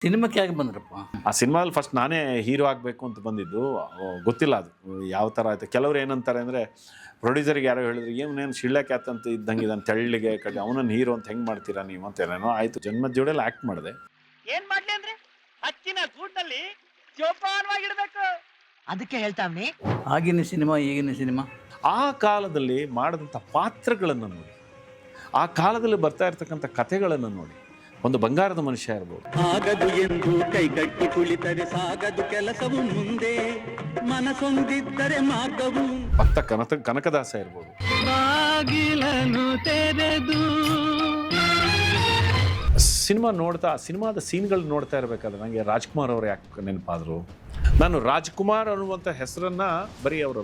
ಸಿನಿಮಾಕ್ಕೆ ಯಾಕೆ ಬಂದ್ರಪ್ಪ? ಆ ಸಿನಿಮಾದಲ್ಲಿ ಫಸ್ಟ್ ನಾನೇ ಹೀರೋ ಆಗಬೇಕು ಅಂತ ಬಂದಿದ್ದು. ಗೊತ್ತಿಲ್ಲ ಅದು ಯಾವ ಥರ ಆಯಿತು. ಕೆಲವ್ರು ಏನಂತಾರೆ ಅಂದರೆ, ಪ್ರೊಡ್ಯೂಸರ್ಗೆ ಯಾರೋ ಹೇಳಿದ್ರು, ಏನೇನು ಶಿಳ್ಳ್ಯಾಕ್ಯಾತ್ ಅಂತ ಇದ್ದಂಗೆ ಇದನ್ನು ತೆಳ್ಳಿಗೆ ಕಡೆ ಅವನನ್ನು ಹೀರೋ ಅಂತ ಹೆಂಗೆ ಮಾಡ್ತೀರಾ ನೀವು ಅಂತ ಏನೇನೋ ಆಯಿತು. ಜನ್ಮದ ಜೋಡಿಯಲ್ಲಿ ಆ್ಯಕ್ಟ್ ಮಾಡಿದೆ. ಏನು ಮಾಡಲಿ ಅಂದರೆ ಹಚ್ಚಿನ ಗೂಟಲ್ಲಿ ಜೋಪಾನವಾಗಿಡಬೇಕು, ಅದಕ್ಕೆ ಹೇಳ್ತಾವ್ನಿ. ಆಗಿನ ಸಿನಿಮಾ ಈಗಿನ ಸಿನಿಮಾ, ಆ ಕಾಲದಲ್ಲಿ ಮಾಡಿದಂಥ ಪಾತ್ರಗಳನ್ನು ನೋಡಿ, ಆ ಕಾಲದಲ್ಲಿ ಬರ್ತಾ ಇರ್ತಕ್ಕಂಥ ಕಥೆಗಳನ್ನು ನೋಡಿ, ಒಂದು ಬಂಗಾರದ ಮನುಷ್ಯ ಇರ್ಬೋದು. ಆಗದು ಎಂದು ಕೈಗಟ್ಟಿ ಕುಳಿತರೆ ಸಾಗದು ಕೆಲಸವು ಮುಂದೆ, ಮನಸೊಂದಿದ್ದರೆ ಮಾರ್ಗವು. ಭಕ್ತ ಕನಕದಾಸ ಇರ್ಬೋದು. ಬಾಗಿಲನ್ನು ತೆರೆದು ಸಿನಿಮಾ ನೋಡ್ತಾ, ಸಿನಿಮಾದ ಸೀನ್ಗಳು ನೋಡ್ತಾ ಇರಬೇಕಾದ್ರೆ ನನಗೆ ರಾಜ್ಕುಮಾರ್ ಅವರು ಯಾಕೆ ನೆನಪಾದರು. ನಾನು ರಾಜ್ಕುಮಾರ್ ಅನ್ನುವಂಥ ಹೆಸರನ್ನು ಬರೀ ಅವರ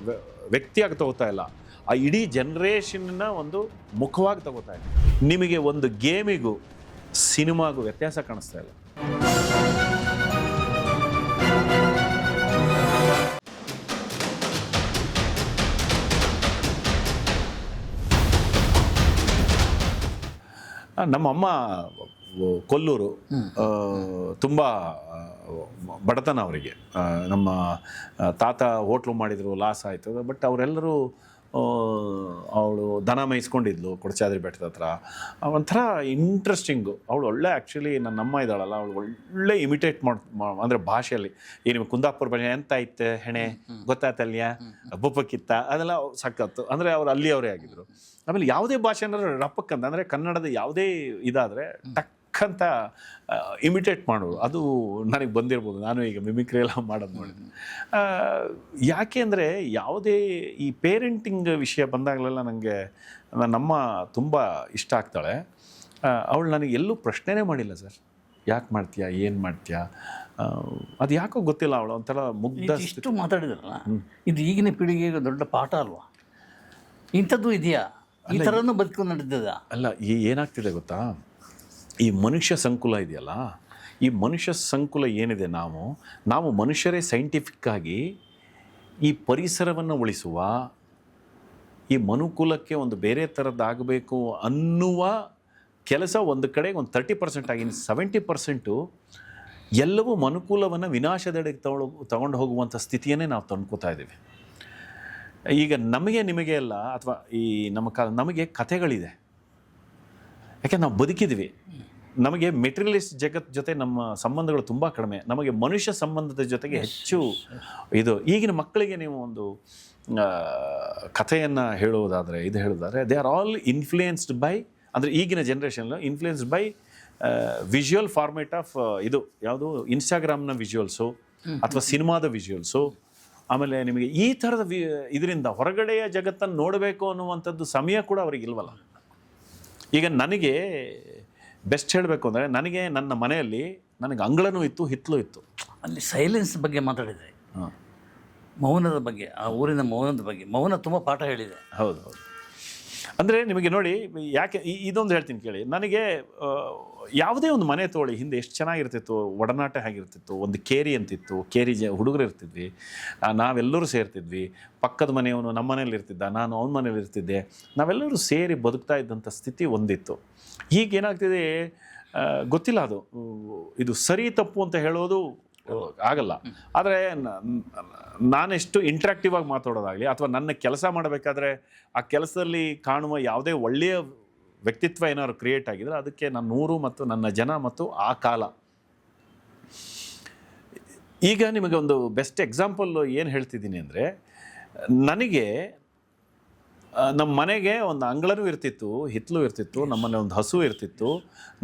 ವ್ಯಕ್ತಿಯಾಗಿ ತಗೋತಾ ಇಲ್ಲ, ಆ ಇಡೀ ಜನ್ರೇಷನ್ನ ಒಂದು ಮುಖವಾಗಿ ತಗೋತಾ ಇಲ್ಲ. ನಿಮಗೆ ಒಂದು ಗೇಮಿಗೂ ಸಿನಿಮಾಗೂ ವ್ಯತ್ಯಾಸ ಕಾಣಿಸ್ತಾ ಇಲ್ಲ. ನಮ್ಮಮ್ಮ ಕೊಲ್ಲೂರು, ತುಂಬ ಬಡತನ ಅವರಿಗೆ. ನಮ್ಮ ತಾತ ಹೋಟ್ಲು ಮಾಡಿದರು, ಲಾಸ್ ಆಯಿತು. ಬಟ್ ಅವರೆಲ್ಲರೂ, ಅವಳು ದನ ಮೇಯಿಸ್ಕೊಂಡಿದ್ಲು ಕೊಡಚಾದ್ರಿ ಬೆಟ್ಟದ ಹತ್ರ. ಒಂಥರ ಇಂಟ್ರೆಸ್ಟಿಂಗು. ಅವಳು ಒಳ್ಳೆ, ಆ್ಯಕ್ಚುಲಿ ನನ್ನ ಅಮ್ಮ ಇದ್ದಾಳಲ್ಲ, ಅವಳು ಒಳ್ಳೆ ಇಮಿಟೇಟ್ ಅಂದರೆ ಭಾಷೆಯಲ್ಲಿ. ಈ ನಿಮ್ಮ ಕುಂದಾಪುರ ಭಾಷೆ ಎಂತ ಐತೆ ಹೆಣೆ ಗೊತ್ತಾಯ್ತಲ್ಯ ಬುಪ್ಪಕ್ಕಿತ್ತ, ಅದೆಲ್ಲ ಸಖತ್ತು. ಅಂದರೆ ಅವ್ರು ಅಲ್ಲಿಯವರೇ ಆಗಿದ್ದರು. ಆಮೇಲೆ ಯಾವುದೇ ಭಾಷೆ ಏನಾದ್ರು ರಪ್ಪಕ್ಕಂತ, ಅಂದರೆ ಕನ್ನಡದ ಯಾವುದೇ ಇದಾದರೆ ಟಕ್ಕಂತ ಇಮಿಟೇಟ್ ಮಾಡೋದು, ಅದು ನನಗೆ ಬಂದಿರ್ಬೋದು. ನಾನು ಈಗ ಮಿಮಿಕ್ರಿ ಎಲ್ಲ ಮಾಡೋದು ನೋಡಿದ್ದೆ. ಯಾಕೆ ಅಂದರೆ ಯಾವುದೇ ಈ ಪೇರೆಂಟಿಂಗ್ ವಿಷಯ ಬಂದಾಗಲೆಲ್ಲ ನನಗೆ ನನ್ನಮ್ಮ ತುಂಬ ಇಷ್ಟ ಆಗ್ತಾಳೆ. ಅವಳು ನನಗೆ ಎಲ್ಲೂ ಪ್ರಶ್ನೆನೇ ಮಾಡಿಲ್ಲ, ಸರ್ ಯಾಕೆ ಮಾಡ್ತೀಯಾ, ಏನು ಮಾಡ್ತೀಯಾ, ಅದು ಯಾಕೋ ಗೊತ್ತಿಲ್ಲ. ಅವಳು ಒಂಥರ ಮುಗ್ಧ. ಇಷ್ಟು ಮಾತಾಡಿದ್ರಲ್ಲ, ಇದು ಈಗಿನ ಪೀಳಿಗೆಗೆ ದೊಡ್ಡ ಪಾಠ ಅಲ್ವಾ? ಇಂಥದ್ದು ಇದೆಯಾ? ಈ ಥರನೂ ಬದುಕೊಂಡು ನಡೆದಿದ್ದ ಅಲ್ಲ. ಏನಾಗ್ತಿದೆ ಗೊತ್ತಾ, ಈ ಮನುಷ್ಯ ಸಂಕುಲ ಇದೆಯಲ್ಲ, ಈ ಮನುಷ್ಯ ಸಂಕುಲ ಏನಿದೆ, ನಾವು ಮನುಷ್ಯರೇ ಸೈಂಟಿಫಿಕ್ಕಾಗಿ ಈ ಪರಿಸರವನ್ನು ಉಳಿಸುವ, ಈ ಮನುಕುಲಕ್ಕೆ ಒಂದು ಬೇರೆ ಥರದ್ದಾಗಬೇಕು ಅನ್ನುವ ಕೆಲಸ ಒಂದು ಕಡೆಗೆ ಒಂದು 30% ಆಗಿ 70% ಎಲ್ಲವೂ ಮನುಕುಲವನ್ನು ವಿನಾಶದೆಡೆಗೆ ತಗೊಂಡು ಹೋಗುವಂಥ ಸ್ಥಿತಿಯನ್ನೇ ನಾವು ತಂದ್ಕೋತಾ ಇದ್ದೀವಿ. ಈಗ ನಮಗೆ ನಿಮಗೆ ಎಲ್ಲ, ಅಥವಾ ಈ ನಮಗೆ ಕಥೆಗಳಿದೆ. ಯಾಕೆ ನಾವು ಬದುಕಿದ್ವಿ. ನಮಗೆ ಮೆಟೀರಿಯಲಿಸ್ಟ್ ಜಗತ್ ಜೊತೆ ನಮ್ಮ ಸಂಬಂಧಗಳು ತುಂಬ ಕಡಿಮೆ. ನಮಗೆ ಮನುಷ್ಯ ಸಂಬಂಧದ ಜೊತೆಗೆ ಹೆಚ್ಚು ಇದು. ಈಗಿನ ಮಕ್ಕಳಿಗೆ ನೀವು ಒಂದು ಕಥೆಯನ್ನು ಹೇಳೋದಾದರೆ, they are all influenced by, ಅಂದರೆ ಈಗಿನ generation influenced by visual format of ಇದು ಯಾವುದು, ಇನ್ಸ್ಟಾಗ್ರಾಮ್ನ ವಿಜುವಲ್ಸು ಅಥವಾ ಸಿನಿಮಾದ ವಿಜುವಲ್ಸು. ಆಮೇಲೆ ನಿಮಗೆ ಈ ಥರದ ಇದರಿಂದ ಹೊರಗಡೆಯ ಜಗತ್ತನ್ನು ನೋಡಬೇಕು ಅನ್ನುವಂಥದ್ದು ಸಮಯ ಕೂಡ ಅವ್ರಿಗೆ ಇಲ್ವಲ್ಲ. ಈಗ ನನಗೆ ಬೆಸ್ಟ್ ಹೇಳಬೇಕು ಅಂದರೆ, ನನಗೆ ನನ್ನ ಮನೆಯಲ್ಲಿ ನನಗೆ ಅಂಗಳನೂ ಇತ್ತು, ಹಿತ್ತಲೂ ಇತ್ತು. ಅಲ್ಲಿ ಸೈಲೆನ್ಸ್ ಬಗ್ಗೆ ಮಾತಾಡಿದೆ, ಮೌನದ ಬಗ್ಗೆ, ಆ ಊರಿನ ಮೌನದ ಬಗ್ಗೆ. ಮೌನ ತುಂಬ ಪಾಠ ಹೇಳಿದೆ. ಹೌದು. ಅಂದರೆ ನಿಮಗೆ ನೋಡಿ, ಯಾಕೆ ಇದೊಂದು ಹೇಳ್ತೀನಿ ಕೇಳಿ. ನನಗೆ ಯಾವುದೇ ಒಂದು ಮನೆ ತೋಳಿ ಹಿಂದೆ ಎಷ್ಟು ಚೆನ್ನಾಗಿರ್ತಿತ್ತು, ಒಡನಾಟ ಹೇಗಿರ್ತಿತ್ತು. ಒಂದು ಕೇರಿ ಅಂತಿತ್ತು, ಕೇರಿ ಹುಡುಗರು ಇರ್ತಿದ್ವಿ, ನಾವೆಲ್ಲರೂ ಸೇರ್ತಿದ್ವಿ. ಪಕ್ಕದ ಮನೆಯವನು ನಮ್ಮ ಮನೇಲಿ ಇರ್ತಿದ್ದ, ನಾನು ಅವನ ಮನೇಲಿ ಇರ್ತಿದ್ದೆ. ನಾವೆಲ್ಲರೂ ಸೇರಿ ಬದುಕ್ತಾ ಇದ್ದಂಥ ಸ್ಥಿತಿ ಒಂದಿತ್ತು. ಈಗೇನಾಗ್ತಿದೆ ಗೊತ್ತಿಲ್ಲ. ಅದು ಇದು ಸರಿ ತಪ್ಪು ಅಂತ ಹೇಳೋದು ಆಗಲ್ಲ. ಆದರೆ ನಾನೆಷ್ಟು ಇಂಟ್ರಾಕ್ಟಿವ್ ಆಗಿ ಮಾತಾಡೋದಾಗಲಿ, ಅಥವಾ ನನ್ನ ಕೆಲಸ ಮಾಡಬೇಕಾದ್ರೆ ಆ ಕೆಲಸದಲ್ಲಿ ಕಾಣುವ ಯಾವುದೇ ಒಳ್ಳೆಯ ವ್ಯಕ್ತಿತ್ವ ಏನಾದ್ರು ಕ್ರಿಯೇಟ್ ಆಗಿದ್ರೆ ಅದಕ್ಕೆ ನನ್ನ ಊರು ಮತ್ತು ನನ್ನ ಜನ ಮತ್ತು ಆ ಕಾಲ. ಈಗ ನಿಮಗೆ ಒಂದು ಬೆಸ್ಟ್ ಎಕ್ಸಾಂಪಲ್ ಏನು ಹೇಳ್ತಿದ್ದೀನಿ ಅಂದರೆ, ನನಗೆ ನಮ್ಮ ಮನೆಗೆ ಒಂದು ಅಂಗಳನೂ ಇರ್ತಿತ್ತು, ಹಿತ್ತಲೂ ಇರ್ತಿತ್ತು, ನಮ್ಮಲ್ಲಿ ಒಂದು ಹಸು ಇರ್ತಿತ್ತು,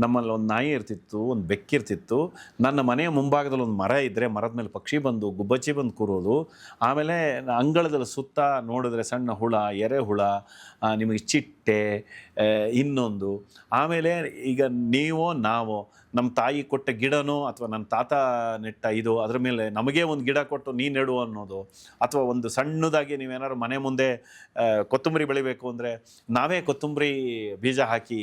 ನಮ್ಮಲ್ಲಿ ಒಂದು ನಾಯಿ ಇರ್ತಿತ್ತು, ಒಂದು ಬೆಕ್ಕಿರ್ತಿತ್ತು. ನನ್ನ ಮನೆಯ ಮುಂಭಾಗದಲ್ಲಿ ಒಂದು ಮರ ಇದ್ದರೆ ಮರದ ಮೇಲೆ ಪಕ್ಷಿ ಬಂದು ಗುಬ್ಬಚ್ಚಿ ಬಂದು ಕೂರೋದು. ಆಮೇಲೆ ಅಂಗಳದಲ್ಲಿ ಸುತ್ತ ನೋಡಿದ್ರೆ ಸಣ್ಣ ಹುಳ, ಎರೆಹುಳ, ನಿಮಗೆ ಚಿಟ್ಟೆ, ಇನ್ನೊಂದು. ಆಮೇಲೆ ಈಗ ನಾವೋ ನಮ್ಮ ತಾಯಿ ಕೊಟ್ಟ ಗಿಡನೋ ಅಥವಾ ನನ್ನ ತಾತ ನೆಟ್ಟ ಇದು, ಅದರ ಮೇಲೆ ನಮಗೇ ಒಂದು ಗಿಡ ಕೊಟ್ಟು ನೀ ನೆಡು ಅನ್ನೋದು. ಅಥವಾ ಒಂದು ಸಣ್ಣದಾಗಿ ನೀವೇನಾದ್ರು ಮನೆ ಮುಂದೆ ಕೊತ್ತಂಬರಿ ಬೆಳಿಬೇಕು ಅಂದರೆ ನಾವೇ ಕೊತ್ತಂಬರಿ ಬೀಜ ಹಾಕಿ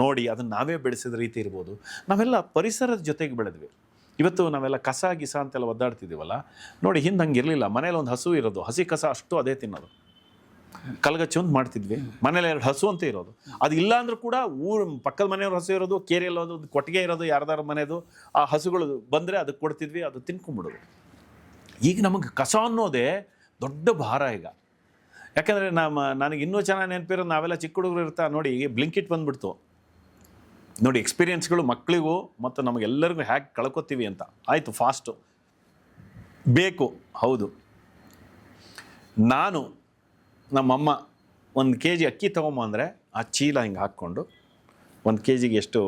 ನೋಡಿ ಅದನ್ನು ನಾವೇ ಬೆಳೆಸಿದ ರೀತಿ ಇರ್ಬೋದು. ನಾವೆಲ್ಲ ಪರಿಸರದ ಜೊತೆಗೆ ಬೆಳೆದ್ವಿ. ಇವತ್ತು ನಾವೆಲ್ಲ ಕಸ ಗಿಸ ಅಂತೆಲ್ಲ ಒದ್ದಾಡ್ತಿದ್ದೀವಲ್ಲ ನೋಡಿ, ಹಿಂದೆ ಹಂಗೆ ಇರಲಿಲ್ಲ. ಮನೇಲಿ ಒಂದು ಹಸು ಇರೋದು, ಹಸಿ ಕಸ ಅಷ್ಟು ಅದೇ ತಿನ್ನೋದು. ಕಲ್ಗಚ್ಚು ಅಂತ ಮಾಡ್ತಿದ್ವಿ. ಮನೇಲಿ 2 ಹಸು ಅಂತ ಇರೋದು. ಅದು ಇಲ್ಲ ಅಂದ್ರೂ ಕೂಡ ಪಕ್ಕದ ಮನೆಯವ್ರ ಹಸು ಇರೋದು, ಕೇರಿಯಲ್ಲಿ ಒಂದು ಕೊಟ್ಟಿಗೆ ಇರೋದು, ಯಾರ್ದಾರ ಮನೆಯದು, ಆ ಹಸುಗಳು ಬಂದರೆ ಅದಕ್ಕೆ ಕೊಡ್ತಿದ್ವಿ, ಅದು ತಿನ್ಕೊಂಬಿಡೋದು. ಈಗ ನಮಗೆ ಕಸ ಅನ್ನೋದೇ ದೊಡ್ಡ ಭಾರ ಈಗ. ಯಾಕಂದರೆ ನನಗೆ ಇನ್ನೂ ಚೆನ್ನಾಗಿ ನೆನಪಿರೋದು, ನಾವೆಲ್ಲ ಚಿಕ್ಕ ಹುಡುಗರು ಇರ್ತಾ ನೋಡಿ, ಬ್ಲಿಂಕಿಟ್ ಬಂದುಬಿಡ್ತು ನೋಡಿ. ಎಕ್ಸ್ಪೀರಿಯೆನ್ಸ್ಗಳು ಮಕ್ಕಳಿಗೂ ಮತ್ತು ನಮಗೆಲ್ಲರಿಗೂ ಹ್ಯಾಗೆ ಕಳ್ಕೊತೀವಿ ಅಂತ. ಆಯಿತು, ಫಾಸ್ಟು ಬೇಕು, ಹೌದು. ನಾನು ನಮ್ಮಮ್ಮ 1 kg ಅಕ್ಕಿ ತೊಗೊಂಬಂದರೆ ಆ ಚೀಲ ಹಿಂಗೆ ಹಾಕ್ಕೊಂಡು 1 kgಗೆ ಎಷ್ಟು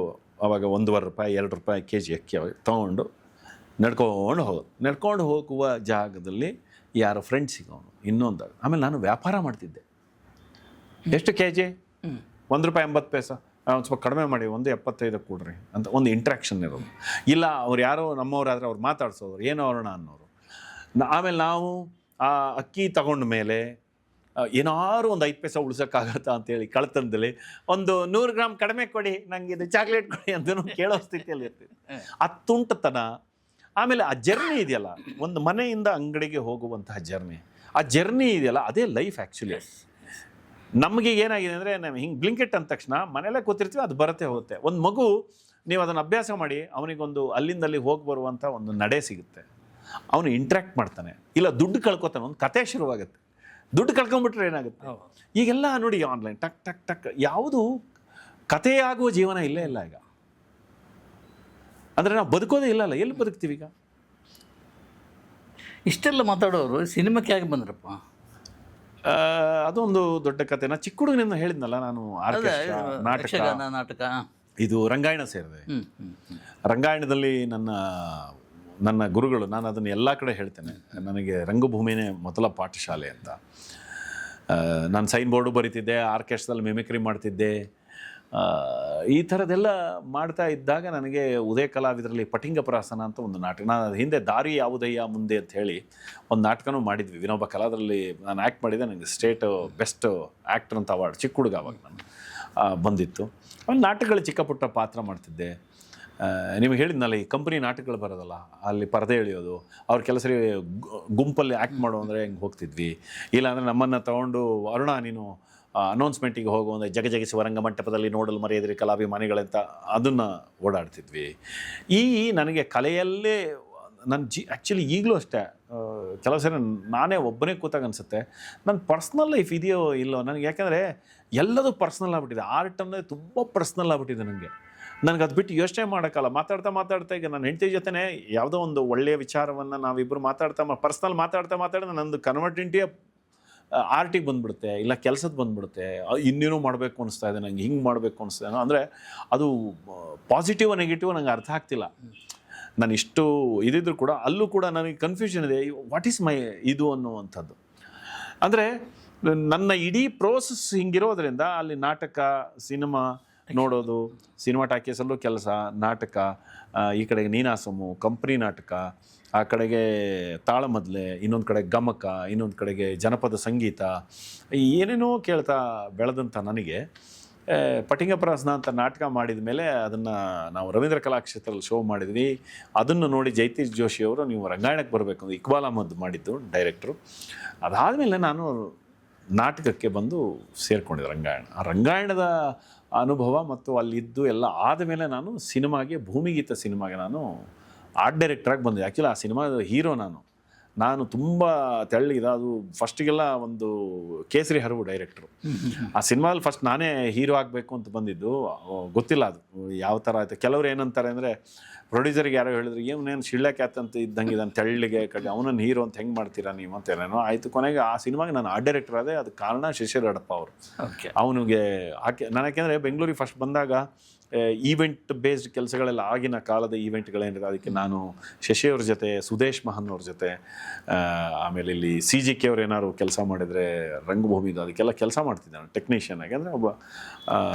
ಆವಾಗ 1.5 ರೂಪಾಯಿ 2 ರೂಪಾಯಿ kg ಅಕ್ಕಿ ತೊಗೊಂಡು ನಡ್ಕೊಂಡು ಹೋಗುವ ಜಾಗದಲ್ಲಿ ಯಾರೋ ಫ್ರೆಂಡ್ ಸಿಗೋನು, ಇನ್ನೊಂದು. ಆಮೇಲೆ ನಾನು ವ್ಯಾಪಾರ ಮಾಡ್ತಿದ್ದೆ. ಎಷ್ಟು kg? 1 ರೂಪಾಯಿ 80 ಪೈಸೆ. ಒಂದು ಸ್ವಲ್ಪ ಕಡಿಮೆ ಮಾಡಿ, 1.75 ಕೊಡ್ರಿ ಅಂತ ಒಂದು ಇಂಟ್ರಾಕ್ಷನ್ ಇರೋದು. ಇಲ್ಲ ಅವ್ರು ಯಾರೋ ನಮ್ಮವರಾದರೆ ಅವ್ರು ಮಾತಾಡ್ಸೋರು, ಏನೋ ಅವರೋಣ ಅನ್ನೋರು. ಆಮೇಲೆ ನಾವು ಆ ಅಕ್ಕಿ ತಗೊಂಡ ಮೇಲೆ ಏನಾದ್ರು ಒಂದು 5 ಪೈಸೆ ಉಳ್ಸೋಕ್ಕಾಗತ್ತಾ ಅಂತೇಳಿ ಕಳ್ತನದಲ್ಲಿ ಒಂದು 100 ಗ್ರಾಮ್ ಕಡಿಮೆ ಕೊಡಿ, ನಂಗೆ ಇದು ಚಾಕ್ಲೇಟ್ ಕೊಡಿ ಅಂತ ಕೇಳೋ ಸ್ಥಿತಿಯಲ್ಲಿ ಇರ್ತೀವಿ. ಆ ತುಂಟತನ. ಆಮೇಲೆ ಆ ಜರ್ನಿ ಇದೆಯಲ್ಲ, ಒಂದು ಮನೆಯಿಂದ ಅಂಗಡಿಗೆ ಹೋಗುವಂತಹ ಜರ್ನಿ, ಆ ಜರ್ನಿ ಇದೆಯಲ್ಲ, ಅದೇ ಲೈಫ್ ಆ್ಯಕ್ಚುಲಿ. ನಮಗೆ ಏನಾಗಿದೆ ಅಂದರೆ, ನಾವು ಹಿಂಗೆ ಬ್ಲಿಂಕೆಟ್ ಅಂದ ತಕ್ಷಣ ಮನೆಯಲ್ಲೇ ಕೂತಿರ್ತೀವಿ, ಅದು ಬರುತ್ತೆ ಹೋಗುತ್ತೆ. ಒಂದು ಮಗು ನೀವು ಅದನ್ನು ಅಭ್ಯಾಸ ಮಾಡಿ, ಅವನಿಗೊಂದು ಅಲ್ಲಿಂದಲ್ಲಿ ಹೋಗಿ ಬರುವಂಥ ಒಂದು ನಡೆ ಸಿಗುತ್ತೆ, ಅವನು ಇಂಟ್ರ್ಯಾಕ್ಟ್ ಮಾಡ್ತಾನೆ. ಇಲ್ಲ ದುಡ್ಡು ಕಳ್ಕೊತಾನೆ, ಒಂದು ಕತೆ ಶುರುವಾಗುತ್ತೆ. ದುಡ್ಡು ಕಳ್ಕೊಂಬಿಟ್ರೆ ಏನಾಗುತ್ತೆ? ಈಗೆಲ್ಲ ನೋಡಿ ಆನ್ಲೈನ್ ಟಕ್ ಟಕ್ ಟಕ್, ಯಾವುದು ಕಥೆಯಾಗುವ ಜೀವನ ಇಲ್ಲೇ ಇಲ್ಲ ಈಗ. ಅಂದರೆ ನಾವು ಬದುಕೋದೇ ಇಲ್ಲಲ್ಲ, ಎಲ್ಲಿ ಬದುಕ್ತೀವಿ ಈಗ? ಇಷ್ಟೆಲ್ಲ ಮಾತಾಡೋರು ಸಿನಿಮಾಕ್ಕೆ ಯಾಕೆ ಬಂದ್ರಪ್ಪ? ಅದೊಂದು ದೊಡ್ಡ ಕತೆ. ನಾನು ಚಿಕ್ಕ ಹುಡುಗನಿಂದ ಹೇಳಿದ್ನಲ್ಲ, ನಾನು ಆರ್ಕೆಸ್ಟ್ರಾ, ನಾಟಕ, ಇದು ರಂಗಾಯಣ ಸೇರಿದೆ. ರಂಗಾಯಣದಲ್ಲಿ ನನ್ನ ಗುರುಗಳು, ನಾನು ಅದನ್ನು ಎಲ್ಲ ಕಡೆ ಹೇಳ್ತೇನೆ, ನನಗೆ ರಂಗಭೂಮಿನೇ ಮೊದಲ ಪಾಠಶಾಲೆ ಅಂತ. ನಾನು ಸೈನ್ ಬೋರ್ಡು ಬರೀತಿದ್ದೆ, ಆರ್ಕೆಸ್ಟ್ರಾದಲ್ಲಿ ಮಿಮಿಕ್ರಿ ಮಾಡ್ತಿದ್ದೆ. ಈ ಥರದ್ದೆಲ್ಲ ಮಾಡ್ತಾ ಇದ್ದಾಗ ನನಗೆ ಉದಯ ಕಲಾವಿದರಲ್ಲಿ ಪಟಿಂಗಪ್ರಾಸನ ಅಂತ ಒಂದು ನಾಟಕ, ನಾನು ಹಿಂದೆ ದಾರಿ ಯಾವುದಯ್ಯ ಮುಂದೆ ಅಂತ ಹೇಳಿ ಒಂದು ನಾಟಕನೂ ಮಾಡಿದ್ವಿ. ವಿನೋಬ ಕಲಾವಿದರಲ್ಲಿ ನಾನು ಆ್ಯಕ್ಟ್ ಮಾಡಿದ್ದೆ. ನನಗೆ ಸ್ಟೇಟ್ ಬೆಸ್ಟ್ ಆ್ಯಕ್ಟರ್ ಅಂತ ಅವಾರ್ಡ್ ಚಿಕ್ಕ ಹುಡುಗ ಅವಾಗ ನಾನು ಬಂದಿತ್ತು. ಆಮೇಲೆ ನಾಟಕಗಳು ಚಿಕ್ಕ ಪುಟ್ಟ ಪಾತ್ರ ಮಾಡ್ತಿದ್ದೆ. ನಿಮಗೆ ಹೇಳಿದ್ನಲ್ಲ, ಈ ಕಂಪ್ನಿ ನಾಟಕಗಳು ಬರೋದಲ್ಲ, ಅಲ್ಲಿ ಪರದೆ ಎಳೆಯೋದು, ಅವ್ರ ಕೆಲಸ ಗುಂಪಲ್ಲಿ ಆ್ಯಕ್ಟ್ ಮಾಡೋ ಅಂದರೆ ಹೆಂಗೆ ಹೋಗ್ತಿದ್ವಿ. ಇಲ್ಲಾಂದರೆ ನಮ್ಮನ್ನು ತೊಗೊಂಡು, ಅರುಣ ನೀನು ಅನೌನ್ಸ್ಮೆಂಟಿಗೆ ಹೋಗೋ ಅಂದರೆ ಜಗಜಗಿಸುವ ರಂಗಮಂಟಪದಲ್ಲಿ ನೋಡಲು ಮರೆಯದಿರಿ ಕಲಾಭಿಮಾನಿಗಳಂತ ಅದನ್ನು ಓಡಾಡ್ತಿದ್ವಿ. ನನಗೆ ಕಲೆಯಲ್ಲೇ ಆ್ಯಕ್ಚುಲಿ ಈಗಲೂ ಅಷ್ಟೇ ಕೆಲವು ಸರಿ ನಾನೇ ಒಬ್ಬನೇ ಕೂತಾಗ ಅನಿಸುತ್ತೆ, ನನ್ನ ಪರ್ಸ್ನಲ್ ಲೈಫ್ ಇದೆಯೋ ಇಲ್ಲೋ ನನಗೆ. ಯಾಕೆಂದರೆ ಎಲ್ಲದೂ ಪರ್ಸ್ನಲ್ ಆಗ್ಬಿಟ್ಟಿದೆ. ಆರ್ಟ್ ಅನ್ನೋದು ತುಂಬ ಪರ್ಸ್ನಲ್ ಆಗ್ಬಿಟ್ಟಿದೆ ನನಗೆ. ನನಗೆ ಅದು ಬಿಟ್ಟು ಯೋಚನೆ ಮಾಡೋಕ್ಕಲ್ಲ. ಮಾತಾಡ್ತಾ ಈಗ ನನ್ನ ಹೆಂಡತಿ ಜೊತೆ ಯಾವುದೋ ಒಂದು ಒಳ್ಳೆಯ ವಿಚಾರವನ್ನು ನಾವಿಬ್ಬರು ಪರ್ಸ್ನಲ್ ಮಾತಾಡ್ತಾ ನಂದು ಕನ್ವರ್ಟ್ ಇಂಟಿಯ ಆರ್ಟಿಗೆ ಬಂದುಬಿಡುತ್ತೆ, ಇಲ್ಲ ಕೆಲಸದ ಬಂದುಬಿಡುತ್ತೆ. ಇನ್ನೇನೋ ಮಾಡಬೇಕು ಅನಿಸ್ತಾ ಇದೆ, ನಂಗೆ ಹಿಂಗೆ ಮಾಡಬೇಕು ಅನಿಸ್ತಾ ಇದೆ ಅಂದರೆ ಅದು ಪಾಸಿಟಿವ್ ನೆಗೆಟಿವ್ ನಂಗೆ ಅರ್ಥ ಆಗ್ತಿಲ್ಲ. ನಾನು ಇಷ್ಟು ಇದಿದ್ರು ಕೂಡ ಅಲ್ಲೂ ಕೂಡ ನನಗೆ ಕನ್ಫ್ಯೂಷನ್ ಇದೆ, ವಾಟ್ ಈಸ್ ಮೈ ಇದು ಅನ್ನುವಂಥದ್ದು. ಅಂದರೆ ನನ್ನ ಇಡೀ ಪ್ರೋಸೆಸ್ ಹಿಂಗಿರೋದ್ರಿಂದ ಅಲ್ಲಿ ನಾಟಕ, ಸಿನಿಮಾ ನೋಡೋದು, ಸಿನಿಮಾ ಟಾಕೀಸಲ್ಲೂ ಕೆಲಸ, ನಾಟಕ, ಈ ಕಡೆಗೆ ನೀನಾಸಮು, ಕಂಪ್ನಿ ನಾಟಕ, ಆ ಕಡೆಗೆ ತಾಳಮದ್ಲೆ, ಇನ್ನೊಂದು ಕಡೆ ಗಮಕ, ಇನ್ನೊಂದು ಕಡೆಗೆ ಜನಪದ ಸಂಗೀತ, ಏನೇನೋ ಕೇಳ್ತಾ ಬೆಳೆದಂಥ ನನಗೆ ಪಟಿಂಗಪ್ರಾಸನ ಅಂತ ನಾಟಕ ಮಾಡಿದ ಮೇಲೆ ಅದನ್ನು ನಾವು ರವೀಂದ್ರ ಕಲಾಕ್ಷೇತ್ರದಲ್ಲಿ ಶೋ ಮಾಡಿದ್ವಿ. ಅದನ್ನು ನೋಡಿ ಜೈತೀಶ್ ಜೋಶಿಯವರು ನೀವು ರಂಗಾಯಣಕ್ಕೆ ಬರಬೇಕು ಅಂತ ಇಕ್ಬಾಲ್ ಅಹಮದ್ ಮಾಡಿದ್ದು ಡೈರೆಕ್ಟ್ರು. ಅದಾದಮೇಲೆ ನಾನು ನಾಟಕಕ್ಕೆ ಬಂದು ಸೇರಿಕೊಂಡಿದ್ದೆ ರಂಗಾಯಣ. ಆ ರಂಗಾಯಣದ ಅನುಭವ ಮತ್ತು ಅಲ್ಲಿದ್ದು ಎಲ್ಲ ಆದಮೇಲೆ ನಾನು ಸಿನಿಮಾಗೆ, ಭೂಮಿಗೀತ ಸಿನಿಮಾಗೆ ನಾನು ಆರ್ಟ್ ಡೈರೆಕ್ಟ್ರಾಗಿ ಬಂದೆ. ಆ್ಯಕ್ಚುಲಿ ಆ ಸಿನಿಮಾದ ಹೀರೋ ನಾನು ತುಂಬ ತೆಳ್ಳಗಿದೆ. ಅದು ಫಸ್ಟಿಗೆಲ್ಲ ಒಂದು ಕೇಸರಿ ಹರವು ಡೈರೆಕ್ಟ್ರು. ಆ ಸಿನಿಮಾದಲ್ಲಿ ಫಸ್ಟ್ ನಾನೇ ಹೀರೋ ಆಗಬೇಕು ಅಂತ ಬಂದಿದ್ದು. ಗೊತ್ತಿಲ್ಲ ಅದು ಯಾವ ಥರ ಆಯಿತು. ಕೆಲವರು ಏನಂತಾರೆ ಅಂದರೆ, ಪ್ರೊಡ್ಯೂಸರ್ಗೆ ಯಾರೋ ಹೇಳಿದ್ರು, ಇವನೇನು ಶಿಳ್ಳ್ಯಾಕ್ಯಾತ್ ಅಂತ ಇದ್ದಂಗೆ ನಾನು ತೆಳ್ಳಿಗೆ ಅವನನ್ನು ಹೀರೋ ಅಂತ ಹೆಂಗೆ ಮಾಡ್ತೀರಾ ನೀವು ಅಂತ ಏನೇನೋ ಆಯಿತು. ಕೊನೆಗೆ ಆ ಸಿನಿಮಾಗೆ ನಾನು ಆರ್ಟ್ ಡೈರೆಕ್ಟರ್ ಆದೆ. ಅದಕ್ಕೆ ಕಾರಣ ಶಿಶಿರಡಪ್ಪ ಅವರು. ಅವನಿಗೆ ನಾನು ಯಾಕೆಂದರೆ ಬೆಂಗಳೂರಿಗೆ ಫಸ್ಟ್ ಬಂದಾಗ ಈವೆಂಟ್ ಬೇಸ್ಡ್ ಕೆಲಸಗಳೆಲ್ಲ, ಆಗಿನ ಕಾಲದ ಈವೆಂಟ್ಗಳೇನಿದೆ, ಅದಕ್ಕೆ ನಾನು ಶಶಿಯವ್ರ ಜೊತೆ, ಸುದೇಶ್ ಮಹನ್ ಅವ್ರ ಜೊತೆ, ಆಮೇಲೆ ಇಲ್ಲಿ CGK ಅವ್ರು ಏನಾದ್ರು ಕೆಲಸ ಮಾಡಿದರೆ ರಂಗಭೂಮಿದು ಅದಕ್ಕೆಲ್ಲ ಕೆಲಸ ಮಾಡ್ತಿದ್ದೆ ನಾನು ಟೆಕ್ನಿಷಿಯನ್ ಆಗಿ. ಅಂದರೆ ಒಬ್ಬ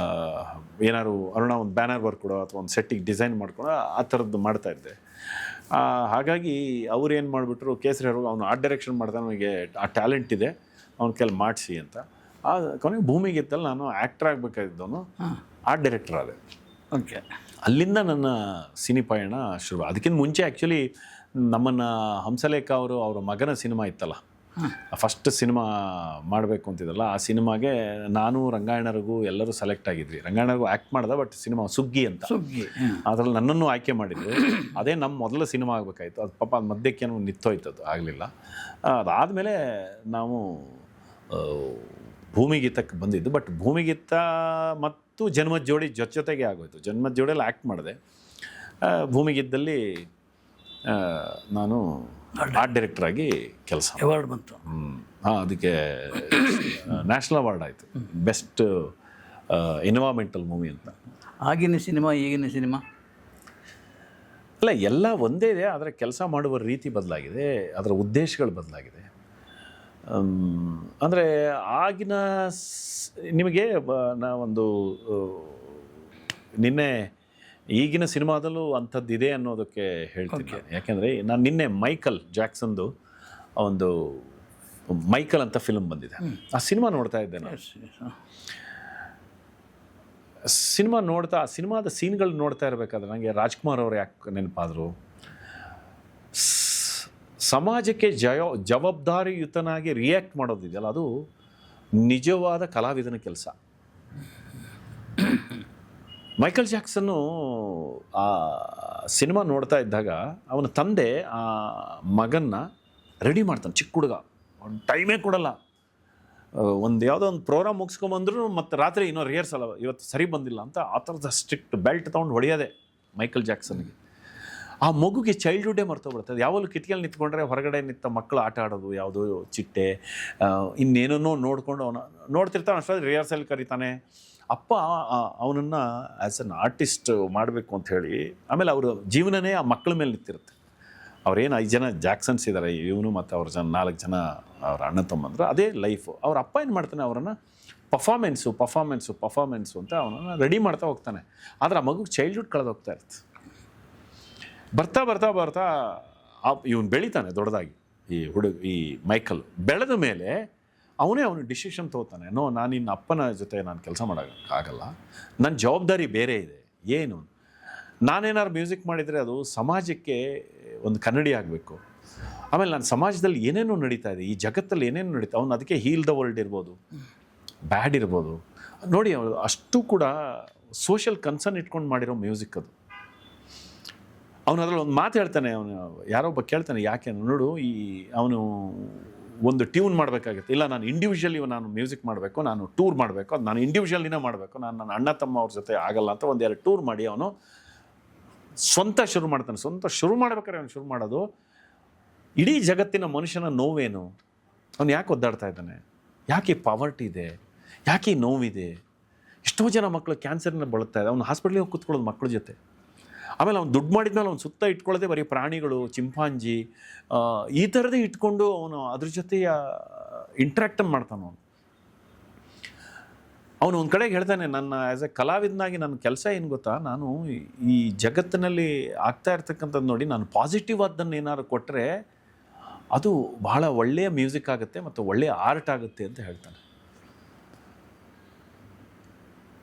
ಏನಾದ್ರು ಅರುಣ ಒಂದು ಬ್ಯಾನರ್ ಬರ್ಕೊಡೋ ಅಥವಾ ಒಂದು ಸೆಟ್ಟಿಗೆ ಡಿಸೈನ್ ಮಾಡ್ಕೊಡೋ ಆ ಥರದ್ದು ಮಾಡ್ತಾಯಿದ್ದೆ. ಹಾಗಾಗಿ ಅವ್ರು ಏನು ಮಾಡಿಬಿಟ್ರು, ಕೇಸರಿ ಅವ್ರಿಗೆ ಅವನು ಆರ್ಟ್ ಡೈರೆಕ್ಷನ್ ಮಾಡ್ತಾನೆ, ನನಗೆ ಆ ಟ್ಯಾಲೆಂಟ್ ಇದೆ, ಅವ್ನ ಕೆಲ ಮಾಡಿಸಿ ಅಂತ. ಕೊನೆಗೆ ಭೂಮಿಗೀತಲ್ಲಿ ನಾನು ಆ್ಯಕ್ಟರ್ ಆಗಬೇಕಾಗಿದ್ದವನು ಆರ್ಟ್ ಡೈರೆಕ್ಟರ್ ಆದೆ. ಓಕೆ, ಅಲ್ಲಿಂದ ನನ್ನ ಸಿನಿ ಪಯಣ ಶುರು. ಅದಕ್ಕಿಂತ ಮುಂಚೆ ಆ್ಯಕ್ಚುಲಿ ನಮ್ಮನ್ನು ಹಂಸಲೇಖ ಅವರ ಮಗನ ಸಿನಿಮಾ ಇತ್ತಲ್ಲ, ಫಸ್ಟ್ ಸಿನಿಮಾ ಮಾಡಬೇಕು ಅಂತಿದ್ದಲ್ಲ, ಆ ಸಿನಿಮಾಗೆ ನಾನು ರಂಗಾಯಣರಿಗೂ ಎಲ್ಲರೂ ಸೆಲೆಕ್ಟ್ ಆಗಿದ್ವಿ. ರಂಗಾಯಣರಿಗೂ ಆ್ಯಕ್ಟ್ ಮಾಡ್ದೆ, ಬಟ್ ಸಿನಿಮಾ ಸುಗ್ಗಿ ಅಂತ, ಅದರಲ್ಲಿ ನನ್ನನ್ನು ಆಯ್ಕೆ ಮಾಡಿದ್ರು. ಅದೇ ನಮ್ಮ ಮೊದಲ ಸಿನಿಮಾ ಆಗಬೇಕಾಯ್ತು. ಅದು ಪಾಪ ಅದು ಮಧ್ಯಕ್ಕೇನೋ ನಿಂತೋಯ್ತು, ಅದು ಆಗಲಿಲ್ಲ. ಅದಾದಮೇಲೆ ನಾವು ಭೂಮಿಗೀತಕ್ಕೆ ಬಂದಿದ್ದು. ಬಟ್ ಭೂಮಿಗೀತ ಮತ್ತು ಜನ್ಮದ ಜೋಡಿ ಜೊತೆಗೆ ಆಗೋಯ್ತು. ಜನ್ಮದ ಜೋಡಿಯಲ್ಲಿ ಆ್ಯಕ್ಟ್ ಮಾಡಿದೆ. ಭೂಮಿಗೀತದಲ್ಲಿ ನಾನು ಆರ್ಟ್ ಡೈರೆಕ್ಟ್ರಾಗಿ ಕೆಲಸ. ಅವಾರ್ಡ್ ಬಂತು. ಅದಕ್ಕೆ ನ್ಯಾಷನಲ್ ಅವಾರ್ಡ್ ಆಯಿತು, ಬೆಸ್ಟ್ ಎನ್ವೈರ್ಮೆಂಟಲ್ ಮೂವಿ ಅಂತ. ಆಗಿನ ಸಿನಿಮಾ ಈಗಿನ ಸಿನಿಮಾ ಅಲ್ಲ, ಎಲ್ಲ ಒಂದೇ ಇದೆ, ಆದರೆ ಕೆಲಸ ಮಾಡುವ ರೀತಿ ಬದಲಾಗಿದೆ, ಅದರ ಉದ್ದೇಶಗಳು ಬದಲಾಗಿದೆ. ಅಂದರೆ ಆಗಿನ ನಿಮಗೆ ನಾವೊಂದು ನಿನ್ನೆ ಈಗಿನ ಸಿನಿಮಾದಲ್ಲೂ ಅಂಥದ್ದಿದೆ ಅನ್ನೋದಕ್ಕೆ ಹೇಳ್ತೀನಿ. ಯಾಕೆಂದರೆ ನಾನು ನಿನ್ನೆ ಮೈಕಲ್ ಜಾಕ್ಸನ್ದು ಒಂದು ಮೈಕಲ್ ಅಂತ ಫಿಲ್ಮ್ ಬಂದಿದೆ, ಆ ಸಿನಿಮಾ ನೋಡ್ತಾ ಇದ್ದೆ ನಾನು. ಆ ಸಿನಿಮಾದ ಸೀನ್ಗಳು ನೋಡ್ತಾ ಇರಬೇಕಾದ್ರೆ ನನಗೆ ರಾಜ್ಕುಮಾರ್ ಅವರು ಯಾಕೆ ನೆನಪಾದರು. ಸಮಾಜಕ್ಕೆ ಜವಾಬ್ದಾರಿಯುತನಾಗಿ ರಿಯಾಕ್ಟ್ ಮಾಡೋದಿದೆಯಲ್ಲ, ಅದು ನಿಜವಾದ ಕಲಾವಿದನ ಕೆಲಸ. ಮೈಕಲ್ ಜಾಕ್ಸನ್ನು ಆ ಸಿನಿಮಾ ನೋಡ್ತಾ ಇದ್ದಾಗ ಅವನ ತಂದೆ ಆ ಮಗನ್ನ ರೆಡಿ ಮಾಡ್ತಾನೆ. ಚಿಕ್ಕ ಹುಡುಗ, ಅವ್ನು ಟೈಮೇ ಕೊಡಲ್ಲ. ಯಾವುದೋ ಒಂದು ಪ್ರೋಗ್ರಾಮ್ ಮುಗಿಸ್ಕೊಂಬಂದ್ರು ಮತ್ತು ರಾತ್ರಿ ಇನ್ನೂ ರಿಹರ್ಸಲ್, ಇವತ್ತು ಸರಿ ಬಂದಿಲ್ಲ ಅಂತ ಆ ಥರದ ಸ್ಟ್ರಿಕ್ಟ್ ಬೆಲ್ಟ್ ತೊಗೊಂಡು ಹೊಡೆಯೋದೆ ಮೈಕಲ್ ಜಾಕ್ಸನ್ಗೆ. ಆ ಮಗುಗೆ ಚೈಲ್ಡ್ಹುಡ್ಡೇ ಮರ್ತೋಗ್ಬಿಡ್ತದೆ. ಯಾವಾಗಲೂ ಕಿಟಕಿಯಲ್ಲಿ ನಿಂತ್ಕೊಂಡ್ರೆ ಹೊರಗಡೆ ನಿಂತ ಮಕ್ಕಳು ಆಟ ಆಡೋದು, ಯಾವುದೋ ಚಿಟ್ಟೆ, ಇನ್ನೇನೋ ನೋಡಿಕೊಂಡು ಅವನು ನೋಡ್ತಿರ್ತಾನೆ. ಅಷ್ಟೊಂದು ರಿಹರ್ಸಲ್ ಕರೀತಾನೆ. ಅಪ್ಪ ಅವನನ್ನು ಆ್ಯಸ್ ಅನ್ ಆರ್ಟಿಸ್ಟ್ ಮಾಡಬೇಕು ಅಂತ ಹೇಳಿ, ಆಮೇಲೆ ಅವ್ರ ಜೀವನನೇ ಆ ಮಕ್ಕಳ ಮೇಲೆ ನಿಂತಿರುತ್ತೆ. ಅವ್ರೇನು 5 ಜನ ಜಾಕ್ಸನ್ಸ್ ಇದ್ದಾರೆ, ಇವನು ಮತ್ತು ಅವ್ರ 4 ಜನ ಅವ್ರ ಅಣ್ಣ ತಮ್ಮಂದ್ರೆ, ಅದೇ ಲೈಫು. ಅವ್ರ ಅಪ್ಪ ಏನು ಮಾಡ್ತಾನೆ, ಅವರನ್ನು ಪರ್ಫಾರ್ಮೆನ್ಸು ಅಂತ ಅವನನ್ನು ರೆಡಿ ಮಾಡ್ತಾ ಹೋಗ್ತಾನೆ. ಆದರೆ ಆ ಮಗುಗೆ ಚೈಲ್ಡ್ಹುಡ್ ಕಳೆದೋಗ್ತಾ ಇರುತ್ತೆ. ಬರ್ತಾ ಇವನು ಬೆಳಿತಾನೆ ದೊಡ್ಡದಾಗಿ. ಈ ಮೈಕಲ್ ಬೆಳೆದ ಮೇಲೆ ಅವನು ಡಿಸಿಷನ್ ತೊಗೋತಾನೆ. ನಾನು ಇನ್ನು ಅಪ್ಪನ ಜೊತೆ ನಾನು ಕೆಲಸ ಮಾಡೋಕ್ಕಾಗಲ್ಲ, ನನ್ನ ಜವಾಬ್ದಾರಿ ಬೇರೆ ಇದೆ. ಏನು, ನಾನೇನಾದ್ರು ಮ್ಯೂಸಿಕ್ ಮಾಡಿದರೆ ಅದು ಸಮಾಜಕ್ಕೆ ಒಂದು ಕನ್ನಡಿ ಆಗಬೇಕು. ಆಮೇಲೆ ನಾನು ಸಮಾಜದಲ್ಲಿ ಏನೇನೋ ನಡೀತಾ ಇದೆ, ಈ ಜಗತ್ತಲ್ಲಿ ಏನೇನು ನಡೀತಾ, ಅವ್ನು ಅದಕ್ಕೆ ಹೀಲ್ ದ ವರ್ಲ್ಡ್ ಇರ್ಬೋದು, ಬ್ಯಾಡ್ ಇರ್ಬೋದು. ನೋಡಿ, ಅವನು ಅಷ್ಟು ಕೂಡ ಸೋಷಿಯಲ್ ಕನ್ಸರ್ನ್ ಇಟ್ಕೊಂಡು ಮಾಡಿರೋ ಮ್ಯೂಸಿಕ್ ಅದು. ಅವನು ಅದರಲ್ಲಿ ಒಂದು ಮಾತು ಹೇಳ್ತಾನೆ. ಅವನು ಯಾರೊಬ್ಬ ಕೇಳ್ತಾನೆ, ಯಾಕೆ ನೋಡು, ಅವನು ಒಂದು ಟ್ಯೂನ್ ಮಾಡಬೇಕಾಗುತ್ತೆ. ಇಲ್ಲ, ನಾನು ಇಂಡಿವಿಜುವಲಿ ನಾನು ಮ್ಯೂಸಿಕ್ ಮಾಡಬೇಕು, ನಾನು ಟೂರ್ ಮಾಡಬೇಕು, ಅದು ನಾನು ಇಂಡಿವಿಜುವಲಿನೇ ಮಾಡಬೇಕು, ನಾನು ನನ್ನ ಅಣ್ಣ ತಮ್ಮ ಅವ್ರ ಜೊತೆ ಆಗಲ್ಲ ಅಂತ 1-2 ಟೂರ್ ಮಾಡಿ ಅವನು ಸ್ವಂತ ಶುರು ಮಾಡ್ತಾನೆ. ಸ್ವಂತ ಶುರು ಮಾಡ್ಬೇಕಾದ್ರೆ ಅವನು ಶುರು ಮಾಡೋದು, ಇಡೀ ಜಗತ್ತಿನ ಮನುಷ್ಯನ ನೋವೇನು, ಅವನು ಯಾಕೆ ಒದ್ದಾಡ್ತಾ ಇದ್ದಾನೆ, ಯಾಕೆ ಪಾವರ್ಟಿ ಇದೆ, ಯಾಕೆ ನೋವಿದೆ. ಎಷ್ಟೋ ಜನ ಮಕ್ಕಳು ಕ್ಯಾನ್ಸರ್ನ ಬಳಲ್ತಾ ಇದೆ. ಅವ್ನು ಹಾಸ್ಪಿಟ್ಲಿಗೆ ಹೋಗಿ ಕೂತ್ಕೊಳ್ಳೋದು ಮಕ್ಕಳ ಜೊತೆ. ಆಮೇಲೆ ಅವ್ನು ದುಡ್ಡು ಮಾಡಿದ್ಮೇಲೆ ಅವ್ನು ಸುತ್ತ ಇಟ್ಕೊಳ್ಳೋದೇ ಬರೀ ಪ್ರಾಣಿಗಳು, ಚಿಂಪಾಂಜಿ, ಈ ಥರದೇ ಇಟ್ಕೊಂಡು ಅವನು ಅದ್ರ ಜೊತೆ ಇಂಟ್ರ್ಯಾಕ್ಟ್ ಮಾಡ್ತಾನೆ. ಅವನು ಒಂದು ಕಡೆಗೆ ಹೇಳ್ತಾನೆ, ನನ್ನ ಆ್ಯಸ್ ಎ ಕಲಾವಿದನಾಗಿ ನನ್ನ ಕೆಲಸ ಏನು ಗೊತ್ತಾ, ನಾನು ಈ ಜಗತ್ತಿನಲ್ಲಿ ಆಗ್ತಾ ಇರ್ತಕ್ಕಂಥದ್ದು ನೋಡಿ, ನಾನು ಪಾಸಿಟಿವ್ ಆದ್ದನ್ನು ಏನಾದ್ರು ಕೊಟ್ಟರೆ ಅದು ಬಹಳ ಒಳ್ಳೆಯ ಮ್ಯೂಸಿಕ್ ಆಗುತ್ತೆ ಮತ್ತು ಒಳ್ಳೆಯ ಆರ್ಟ್ ಆಗುತ್ತೆ ಅಂತ ಹೇಳ್ತಾನೆ.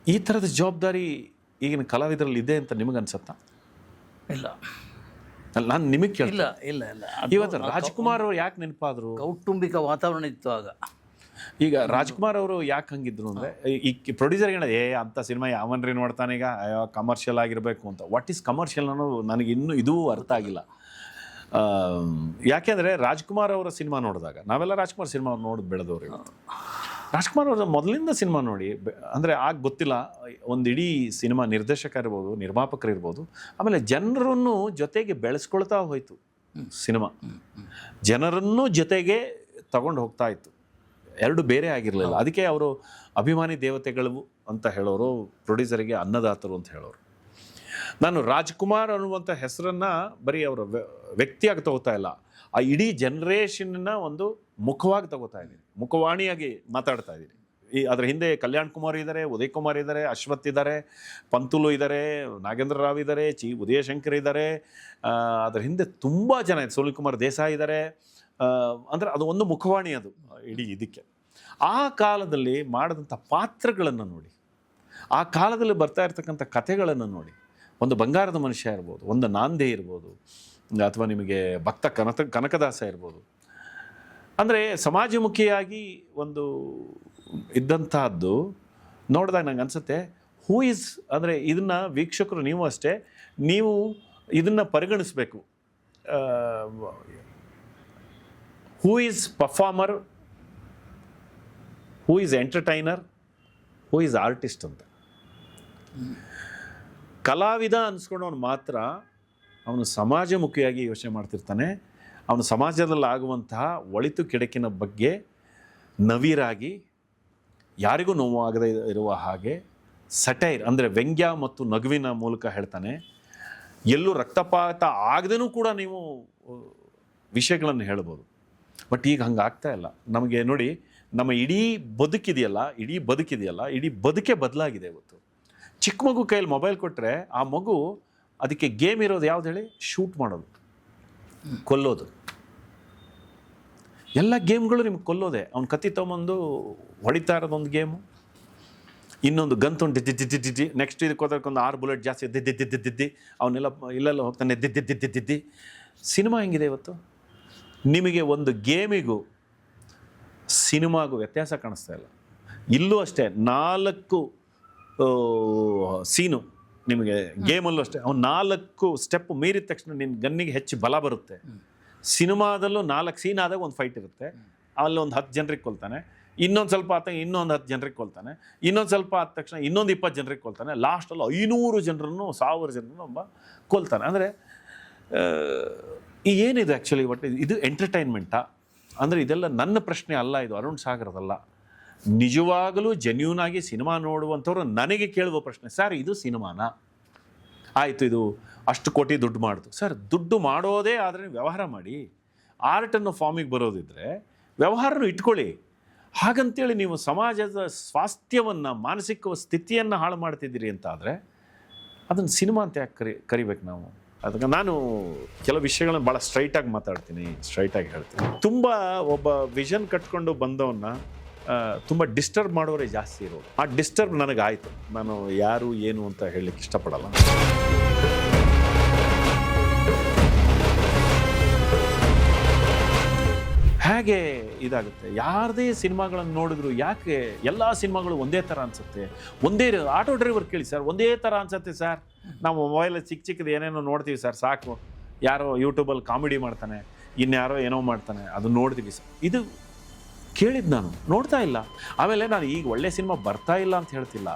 ಈ ಥರದ ಜವಾಬ್ದಾರಿ ಈಗಿನ ಕಲಾವಿದರಲ್ಲಿ ಇದೆ ಅಂತ ನಿಮಗನ್ಸತ್ತಾ? ಇಲ್ಲ, ನಾನು ನಿಮಗೆ ಕೇಳಿ ಇಲ್ಲ ಇಲ್ಲ ಇಲ್ಲ ಇವತ್ತು ರಾಜ್ಕುಮಾರ್ ಅವರು ಯಾಕೆ ನೆನಪಾದರು? ಕೌಟುಂಬಿಕ ವಾತಾವರಣ ಇತ್ತು ಆಗ. ಈಗ ರಾಜ್ಕುಮಾರ್ ಅವರು ಯಾಕೆ ಹಂಗಿದ್ರು ಅಂದರೆ, ಈ ಪ್ರೊಡ್ಯೂಸರ್ ಹೇಳೋದು, ಅಂಥ ಸಿನಿಮಾ ಯಾವನ್ರಿ ನೋಡ್ತಾನೆ, ಈಗ ಕಮರ್ಷಿಯಲ್ ಆಗಿರಬೇಕು ಅಂತ. ವಾಟ್ ಈಸ್ ಕಮರ್ಷಿಯಲ್ ಅನ್ನೋದು ನನಗೆ ಇನ್ನೂ ಇದೂ ಅರ್ಥ ಆಗಿಲ್ಲ. ಯಾಕೆಂದರೆ ರಾಜ್ಕುಮಾರ್ ಅವರ ಸಿನಿಮಾ ನೋಡಿದಾಗ, ನಾವೆಲ್ಲ ರಾಜ್ಕುಮಾರ್ ಸಿನಿಮಾ ನೋಡಿ ಬೆಳೆದವ್ರು. ಇವತ್ತು ರಾಜ್ಕುಮಾರ್ ಅವರ ಮೊದಲಿಂದ ಸಿನಿಮಾ ನೋಡಿ, ಅಂದರೆ ಆಗ ಗೊತ್ತಿಲ್ಲ, ಒಂದು ಇಡೀ ಸಿನಿಮಾ ನಿರ್ದೇಶಕ ಇರ್ಬೋದು, ನಿರ್ಮಾಪಕರು ಇರ್ಬೋದು, ಆಮೇಲೆ ಜನರನ್ನು ಜೊತೆಗೆ ಬೆಳೆಸ್ಕೊಳ್ತಾ ಹೋಯಿತು ಸಿನಿಮಾ. ಜನರನ್ನು ಜೊತೆಗೆ ತಗೊಂಡು ಹೋಗ್ತಾ ಇತ್ತು, ಎರಡು ಬೇರೆ ಆಗಿರಲಿಲ್ಲ. ಅದಕ್ಕೆ ಅವರು ಅಭಿಮಾನಿ ದೇವತೆಗಳು ಅಂತ ಹೇಳೋರು, ಪ್ರೊಡ್ಯೂಸರಿಗೆ ಅನ್ನದಾತರು ಅಂತ ಹೇಳೋರು. ನಾನು ರಾಜ್ಕುಮಾರ್ ಅನ್ನುವಂಥ ಹೆಸರನ್ನು ಬರೀ ಅವರ ವ್ಯಕ್ತಿಯಾಗಿ ತಗೋತಾ ಇಲ್ಲ, ಆ ಇಡೀ ಜನ್ರೇಷನ್ನ ಒಂದು ಮುಖವಾಗಿ ತಗೋತಾ ಇದ್ದೀನಿ, ಮುಖವಾಣಿಯಾಗಿ ಮಾತಾಡ್ತಾ ಇದ್ದೀನಿ. ಅದರ ಹಿಂದೆ ಕಲ್ಯಾಣ್ ಕುಮಾರ್ ಇದ್ದಾರೆ, ಉದಯ್ ಕುಮಾರ್ ಇದ್ದಾರೆ, ಅಶ್ವಥ್ ಇದ್ದಾರೆ, ಪಂತುಲು ಇದ್ದಾರೆ, ನಾಗೇಂದ್ರ ರಾವ್ ಇದ್ದಾರೆ, ಉದಯಶಂಕರ್ ಇದ್ದಾರೆ, ಅದರ ಹಿಂದೆ ತುಂಬ ಜನ ಇದೆ, ಸುನಿಲ್ ಕುಮಾರ್ ದೇಸಾಯಿ ಇದ್ದಾರೆ. ಅಂದರೆ ಅದು ಒಂದು ಮುಖವಾಣಿ, ಅದು ಇಡೀ ಇದಕ್ಕೆ. ಆ ಕಾಲದಲ್ಲಿ ಮಾಡಿದಂಥ ಪಾತ್ರಗಳನ್ನು ನೋಡಿ, ಆ ಕಾಲದಲ್ಲಿ ಬರ್ತಾ ಇರ್ತಕ್ಕಂಥ ಕಥೆಗಳನ್ನು ನೋಡಿ, ಒಂದು ಬಂಗಾರದ ಮನುಷ್ಯ ಇರ್ಬೋದು, ಒಂದು ನಾಂದೆ ಇರ್ಬೋದು, ಅಥವಾ ನಿಮಗೆ ಭಕ್ತ ಕನಕದಾಸ ಇರ್ಬೋದು, ಅಂದರೆ ಸಮಾಜಮುಖಿಯಾಗಿ ಒಂದು ಇದ್ದಂತಹದ್ದು ನೋಡಿದಾಗ ನಂಗೆ ಅನಿಸುತ್ತೆ ಹೂ ಈಸ್, ಅಂದರೆ ಇದನ್ನು ವೀಕ್ಷಕರು ನೀವು ಅಷ್ಟೇ, ನೀವು ಇದನ್ನು ಪರಿಗಣಿಸಬೇಕು. Who is performer, who is entertainer, who is artist ಅಂತ. ಕಲಾವಿದ ಅನ್ಸ್ಕೊಂಡವನು ಮಾತ್ರ ಅವನು ಸಮಾಜಮುಖಿಯಾಗಿ ಯೋಚನೆ ಮಾಡ್ತಿರ್ತಾನೆ. ಅವನು ಸಮಾಜದಲ್ಲಿ ಆಗುವಂತಹ ಒಳಿತು ಕೆಡಕಿನ ಬಗ್ಗೆ ನವಿರಾಗಿ, ಯಾರಿಗೂ ನೋವಾಗದೇ ಇರುವ ಹಾಗೆ ಸಟೈರ್ ಅಂದರೆ ವ್ಯಂಗ್ಯ ಮತ್ತು ನಗುವಿನ ಮೂಲಕ ಹೇಳ್ತಾನೆ. ಎಲ್ಲೂ ರಕ್ತಪಾತ ಆಗದೇನೂ ಕೂಡ ನೀವು ವಿಷಯಗಳನ್ನು ಹೇಳ್ಬೋದು. ಬಟ್ ಈಗ ಹಂಗೆ ಆಗ್ತಾ ಇಲ್ಲ. ನಮಗೆ ನೋಡಿ, ನಮ್ಮ ಇಡೀ ಬದುಕಿದೆಯಲ್ಲ, ಇಡೀ ಬದುಕೇ ಬದಲಾಗಿದೆ ಇವತ್ತು. ಚಿಕ್ಕ ಮಗು ಕೈಯಲ್ಲಿ ಮೊಬೈಲ್ ಕೊಟ್ಟರೆ ಆ ಮಗು ಅದಕ್ಕೆ ಗೇಮ್ ಇರೋದು ಯಾವ್ದು ಹೇಳಿ? ಶೂಟ್ ಮಾಡೋದು, ಕೊಲ್ಲೋದು. ಎಲ್ಲ ಗೇಮ್ಗಳು ನಿಮ್ಗೆ ಕೊಲ್ಲೋದೆ. ಅವ್ನು ಕತ್ತಿ ತೊಗೊಂಬಂದು ಹೊಡಿತಾ ಇರೋದೊಂದು ಗೇಮು, ಇನ್ನೊಂದು ಗಂತೊಂದು ದಿದ್ದಿ, ನೆಕ್ಸ್ಟ್ ಇದಕ್ಕೆ ಹೋದಕ್ಕೊಂದು 6 ಬುಲೆಟ್ ಜಾಸ್ತಿ ದಿದ್ದಿ, ಅವನ್ನೆಲ್ಲ ಇಲ್ಲೆಲ್ಲ ಹೋಗ್ತಾನೆ ದಿದ್ದಿ. ಸಿನಿಮಾ ಹೆಂಗಿದೆ ಇವತ್ತು? ನಿಮಗೆ ಒಂದು ಗೇಮಿಗೂ ಸಿನಿಮಾಗೂ ವ್ಯತ್ಯಾಸ ಕಾಣಿಸ್ತಾ ಇಲ್ಲ. ಇಲ್ಲೂ ಅಷ್ಟೇ 4 ಸೀನು ನಿಮಗೆ ಗೇಮಲ್ಲೂ ಅಷ್ಟೇ. ಅವ್ನು 4 ಸ್ಟೆಪ್ ಮೀರಿದ ತಕ್ಷಣ ನಿನ್ನ ಗನ್ನಿಗೆ ಹೆಚ್ಚು ಬಲ ಬರುತ್ತೆ. ಸಿನಿಮಾದಲ್ಲೂ 4 ಸೀನ್ ಆದಾಗ ಒಂದು ಫೈಟ್ ಇರುತ್ತೆ, ಅಲ್ಲೊಂದು 10 ಜನರಿಗೆ ಕೊಲ್ತಾನೆ, ಇನ್ನೊಂದು ಸ್ವಲ್ಪ ಆದಾಗ ಇನ್ನೊಂದು 10 ಜನರಿಗೆ ಕೊಲ್ತಾನೆ, ಇನ್ನೊಂದು ಸ್ವಲ್ಪ ಆದ ತಕ್ಷಣ ಇನ್ನೊಂದು 20 ಜನರಿಗೆ ಕೊಲ್ತಾನೆ, ಲಾಸ್ಟಲ್ಲಿ 500 ಜನರನ್ನು 1000 ಜನರನ್ನು ಒಬ್ಬ ಕೊಲ್ತಾನೆ. ಅಂದರೆ ಏನಿದೆ ಆ್ಯಕ್ಚುಲಿ? ಒಟ್ಟು ಇದು ಎಂಟರ್ಟೈನ್ಮೆಂಟಾ? ಅಂದರೆ ಇದೆಲ್ಲ ನನ್ನ ಪ್ರಶ್ನೆ ಅಲ್ಲ, ಇದು ಅರುಣ್ ಸಾಗರದಲ್ಲ. ನಿಜವಾಗಲೂ ಜೆನ್ಯೂನ್ ಆಗಿ ಸಿನಿಮಾ ನೋಡುವಂಥವ್ರು ನನಗೆ ಕೇಳುವ ಪ್ರಶ್ನೆ, ಸರ್ ಇದು ಸಿನಿಮಾನಾ? ಆಯಿತು, ಇದು ಅಷ್ಟು ಕೋಟಿ ದುಡ್ಡು ಮಾಡ್ತು. ಸರ್ ದುಡ್ಡು ಮಾಡೋದೇ ಆದರೆ ವ್ಯವಹಾರ ಮಾಡಿ. ಆರ್ಟ್ ಅನ್ನೋ ಫಾರ್ಮಿಗೆ ಬರೋದಿದ್ರೆ ವ್ಯವಹಾರನೂ ಇಟ್ಕೊಳ್ಳಿ. ಹಾಗಂತೇಳಿ ನೀವು ಸಮಾಜದ ಸ್ವಾಸ್ಥ್ಯವನ್ನು, ಮಾನಸಿಕ ಸ್ಥಿತಿಯನ್ನು ಹಾಳು ಮಾಡ್ತಿದ್ದೀರಿ ಅಂತ ಆದರೆ ಅದನ್ನು ಸಿನಿಮಾ ಅಂತ ಯಾಕೆ ಕರಿಬೇಕು ನಾವು? ಅದಕ್ಕೆ ನಾನು ಕೆಲವು ವಿಷಯಗಳನ್ನ ಭಾಳ ಸ್ಟ್ರೈಟಾಗಿ ಮಾತಾಡ್ತೀನಿ, ಸ್ಟ್ರೈಟಾಗಿ ಹೇಳ್ತೀನಿ. ತುಂಬ ಒಬ್ಬ ವಿಷನ್ ಕಟ್ಕೊಂಡು ಬಂದವನ್ನ ತುಂಬ ಡಿಸ್ಟರ್ಬ್ ಮಾಡೋರೇ ಜಾಸ್ತಿ ಇರೋದು. ಆ ಡಿಸ್ಟರ್ಬ್ ನನಗಾಯಿತು. ನಾನು ಯಾರು ಏನು ಅಂತ ಹೇಳಲಿಕ್ಕೆ ಇಷ್ಟಪಡಲ್ಲ. ಹೇಗೆ ಇದಾಗುತ್ತೆ? ಯಾರದೇ ಸಿನಿಮಾಗಳನ್ನು ನೋಡಿದ್ರು ಯಾಕೆ ಎಲ್ಲ ಸಿನಿಮಾಗಳು ಒಂದೇ ಥರ ಅನಿಸುತ್ತೆ? ಒಂದೇ ಆಟೋ ಡ್ರೈವರ್ ಕೇಳಿ ಸರ್, ಒಂದೇ ಥರ ಅನಿಸುತ್ತೆ ಸರ್. ನಾವು ಮೊಬೈಲಲ್ಲಿ ಚಿಕ್ಕದು ಏನೇನೋ ನೋಡ್ತೀವಿ ಸರ್, ಸಾಕು. ಯಾರೋ ಯೂಟ್ಯೂಬಲ್ಲಿ ಕಾಮಿಡಿ ಮಾಡ್ತಾನೆ, ಇನ್ಯಾರೋ ಏನೋ ಮಾಡ್ತಾನೆ, ಅದು ನೋಡ್ತೀವಿ ಸರ್. ಇದು ಕೇಳಿದ್ದು ನಾನು ನೋಡ್ತಾ ಇಲ್ಲ. ಆಮೇಲೆ ನಾನು ಈಗ ಒಳ್ಳೆ ಸಿನಿಮಾ ಬರ್ತಾ ಇಲ್ಲ ಅಂತ ಹೇಳ್ತಿಲ್ಲ,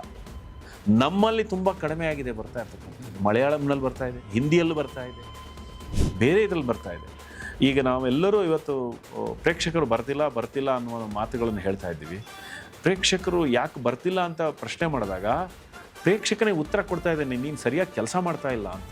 ನಮ್ಮಲ್ಲಿ ತುಂಬ ಕಡಿಮೆ ಆಗಿದೆ ಬರ್ತಾ ಇರ್ತಕ್ಕಂಥದ್ದು. ಮಲಯಾಳಂನಲ್ಲಿ ಬರ್ತಾ ಇದೆ, ಹಿಂದಿಯಲ್ಲೂ ಬರ್ತಾ ಇದೆ, ಬೇರೆ ಇದ್ರಲ್ಲಿ ಬರ್ತಾ ಇದೆ. ಈಗ ನಾವೆಲ್ಲರೂ ಇವತ್ತು ಪ್ರೇಕ್ಷಕರು ಬರ್ತಿಲ್ಲ ಅನ್ನುವ ಮಾತುಗಳನ್ನು ಹೇಳ್ತಾ ಇದ್ದೀವಿ. ಪ್ರೇಕ್ಷಕರು ಯಾಕೆ ಬರ್ತಿಲ್ಲ ಅಂತ ಪ್ರಶ್ನೆ ಮಾಡಿದಾಗ ಪ್ರೇಕ್ಷಕನೇ ಉತ್ತರ ಕೊಡ್ತಾ ಇದ್ದಾನೆ, ನೀನು ಸರಿಯಾಗಿ ಕೆಲಸ ಮಾಡ್ತಾ ಇಲ್ಲ ಅಂತ.